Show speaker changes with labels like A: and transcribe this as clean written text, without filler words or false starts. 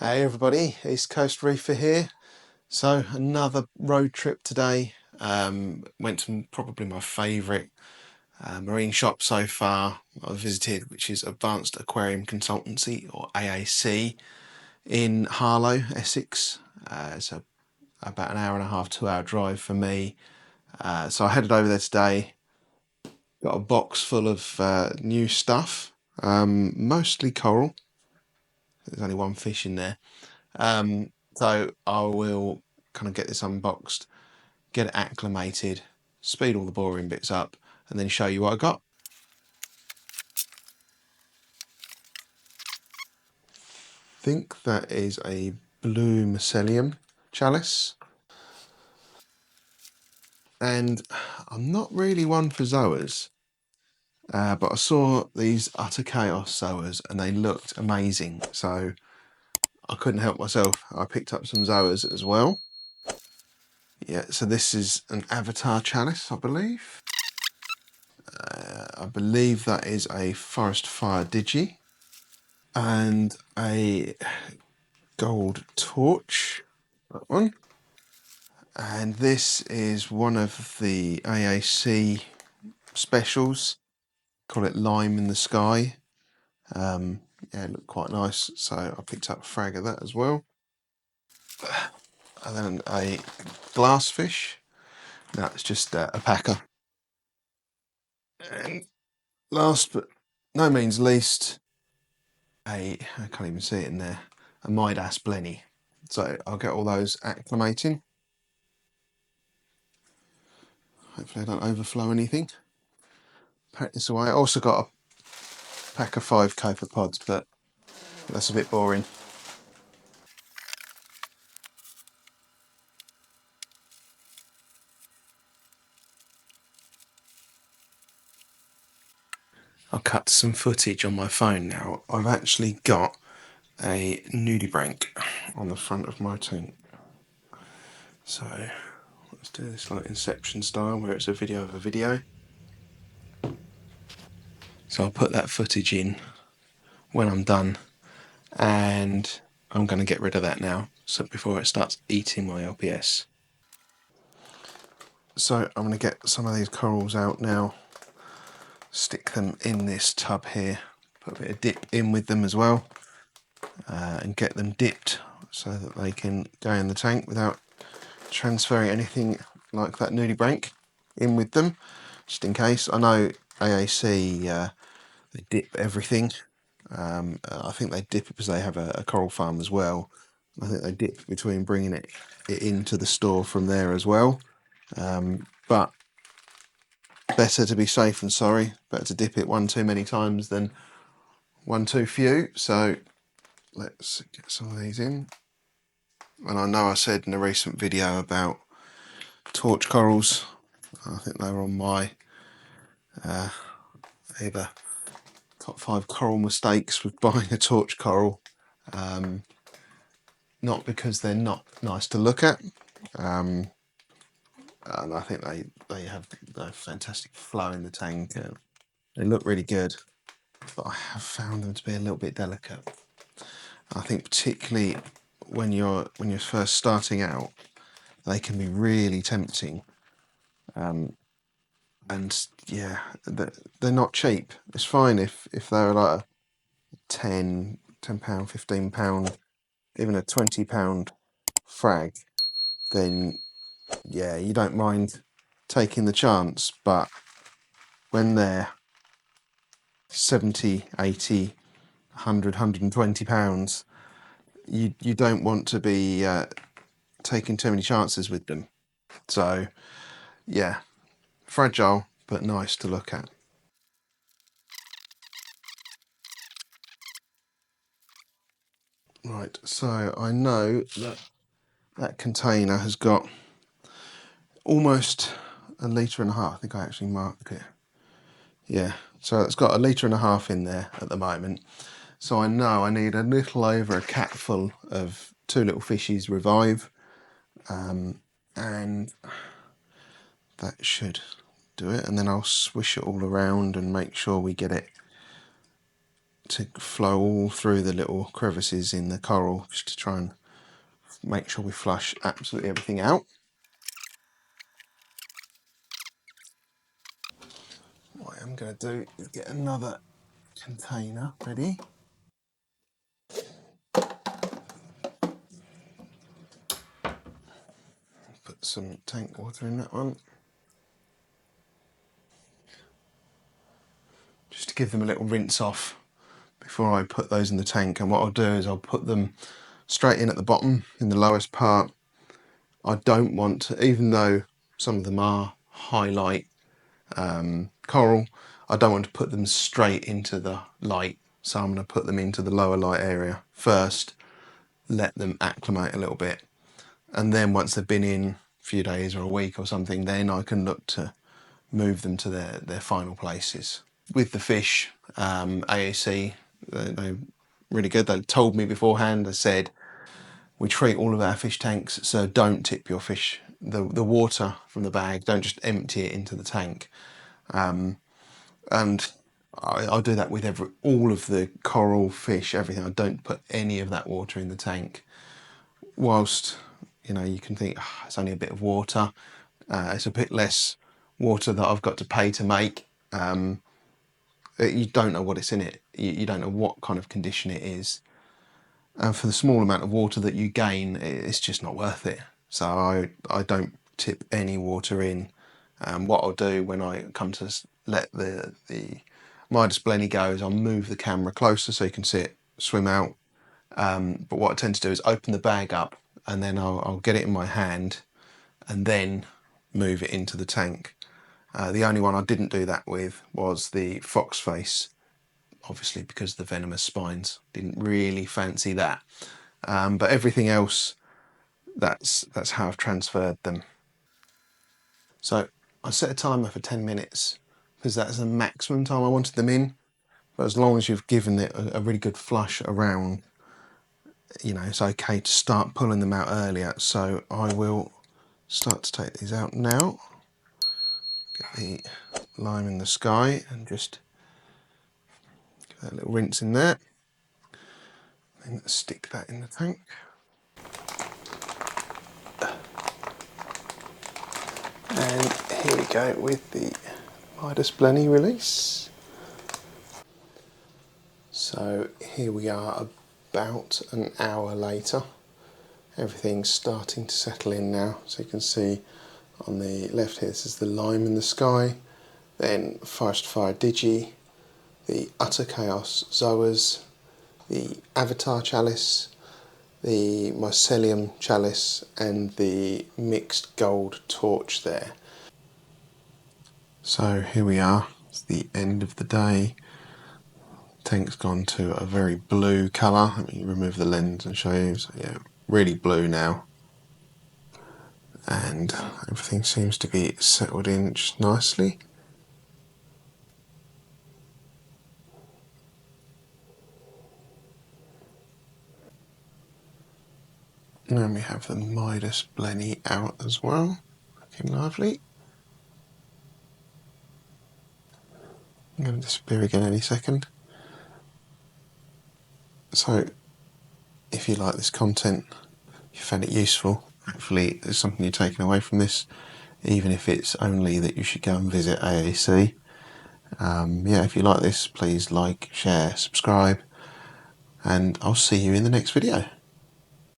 A: Hey everybody, East Coast Reefer here. So another road trip today. Went to probably my favourite marine shop so far I've visited, which is Advanced Aquarium Consultancy, or AAC, in Harlow, Essex. About an hour and a half, 2 hour drive for me. So I headed over there today. Got a box full of new stuff, mostly coral. There's only one fish in there. So I will kind of get this unboxed, get it acclimated, speed all the boring bits up, and then show you what I got. I think that is a blue mycelium chalice. And I'm not really one for zoas, but I saw these Utter Chaos zoas and they looked amazing. So I couldn't help myself. I picked up some zoas as well. Yeah, so this is an Avatar chalice, I believe. I believe that is a Forest Fire Digi. And a gold torch, that one. And this is one of the AAC specials. Call it Lime in the Sky. Yeah, it looked quite nice, so I picked up a frag of that as well. And then a glassfish. No, it's just a packer. And last but no means least, I can't even see it in there, a Midas Blenny. So I'll get all those acclimating. Hopefully I don't overflow anything. Pack this away. I also got a pack of 5 copepods, but that's a bit boring. I'll cut some footage on my phone now. I've actually got a Nudi on the front of my tank. So let's do this like Inception style, where it's a video of a video. So I'll put that footage in when I'm done, and I'm going to get rid of that now, so before it starts eating my LPS. So I'm going to get some of these corals out now, stick them in this tub here, put a bit of dip in with them as well, and get them dipped so that they can go in the tank without transferring anything like that nudibranch in with them, just in case. I know AAC, they dip everything. I think they dip it because they have a coral farm as well. I think they dip between bringing it into the store from there as well. But better to be safe than sorry. Better to dip it one too many times than one too few. So let's get some of these in. And I know I said in a recent video about torch corals. I think they were on my either top 5 coral mistakes with buying a torch coral. Not because they're not nice to look at. And I think they have a fantastic flow in the tank. They look really good, but I have found them to be a little bit delicate. I think particularly when you're first starting out, they can be really tempting. And yeah, they're not cheap. It's fine if they're like a £10, £15, even a £20 frag, then yeah, you don't mind taking the chance. But when they're 70, 80, 100, £120, you don't want to be taking too many chances with them. So yeah, fragile but nice to look at. Right, so I know that that container has got almost a litre and a half. I think I actually marked it. Yeah, so it's got a litre and a half in there at the moment. So I know I need a little over a catful of 2 little fishies revive, and that should do it. And then I'll swish it all around and make sure we get it to flow all through the little crevices in the coral, just to try and make sure we flush absolutely everything out. What I'm going to do is get another container ready. Put some tank water in that one, just to give them a little rinse off before I put those in the tank. And what I'll do is I'll put them straight in at the bottom, in the lowest part. I don't want to, even though some of them are highlight coral, I don't want to put them straight into the light. So I'm going to put them into the lower light area first, let them acclimate a little bit. And then once they've been in a few days or a week or something, then I can look to move them to their final places. With the fish, AAC, they're really good. They told me beforehand, they said, we treat all of our fish tanks, so don't tip your fish, the water from the bag, don't just empty it into the tank. And I do that with all of the coral, fish, everything. I don't put any of that water in the tank. Whilst, you know, you can think, oh, it's only a bit of water. It's a bit less water that I've got to pay to make. You don't know what it's in it. You don't know what kind of condition it is. And for the small amount of water that you gain, it's just not worth it. So I don't tip any water in. What I'll do when I come to let the Midas blenny go is I'll move the camera closer so you can see it swim out. But what I tend to do is open the bag up, and then I'll get it in my hand and then move it into the tank. The only one I didn't do that with was the fox face, obviously because of the venomous spines. Didn't really fancy that. But everything else, that's how I've transferred them. So I set a timer for 10 minutes because that's the maximum time I wanted them in. But as long as you've given it a really good flush around, you know, it's okay to start pulling them out earlier. So I will start to take these out now. Get the lime in the sky and just give that a little rinse in there. And stick that in the tank. And here we go with the Midas blenny release. So here we are about an hour later. Everything's starting to settle in now. So you can see on the left here, this is the lime in the sky, then Forest Fire Digi, the Utter Chaos Zoas, the Avatar Chalice, the Mycelium Chalice, and the Mixed Gold Torch there. So here we are, it's the end of the day. Tank's gone to a very blue colour. Let me remove the lens and show you. So yeah, really blue now. And everything seems to be settled in just nicely. And then we have the Midas blenny out as well. Looking lovely. I'm going to disappear again any second. So, if you like this content, if you found it useful, hopefully there's something you're taking away from this, even if it's only that you should go and visit AAC. Yeah, if you like this, please like, share, subscribe, and I'll see you in the next video.